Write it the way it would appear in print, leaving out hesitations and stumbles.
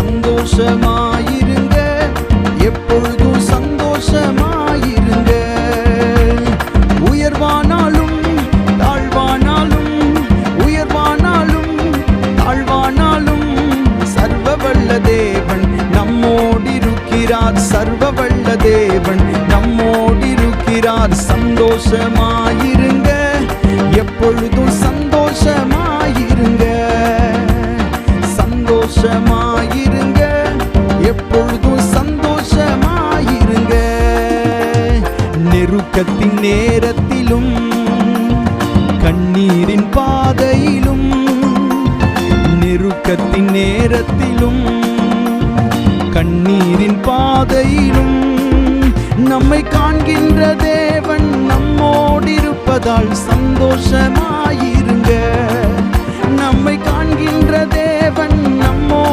சந்தோஷமாயிருங்க, எப்பொழுதும் சந்தோஷமாயிருங்க. உயர்வானாலும் தாழ்வானாலும், உயர்வானாலும் தாழ்வானாலும் சர்வவல்ல தேவன் நம்மோடிருக்கிறார். சர்வவல்ல தேவன் நம்மோடிருக்கிறார். சந்தோஷமாயிருங்க, எப்பொழுதும் சந்தோஷமாயிருங்க. சந்தோஷமாயிருங்க, எப்பொழுதும் சந்தோஷமாயிருங்க. நெருக்கத்தின் நேரத்திலும் கண்ணீரின் பாதையிலும், நெருக்கத்தின் நேரத்திலும் கண்ணீரின் பாதையிலும் நம்மை காண்கின்ற தேவன் நம்மோடிருப்பதால் சந்தோஷமாயிருங்க. நம்மை காண்கின்ற தேவன் நம்மோ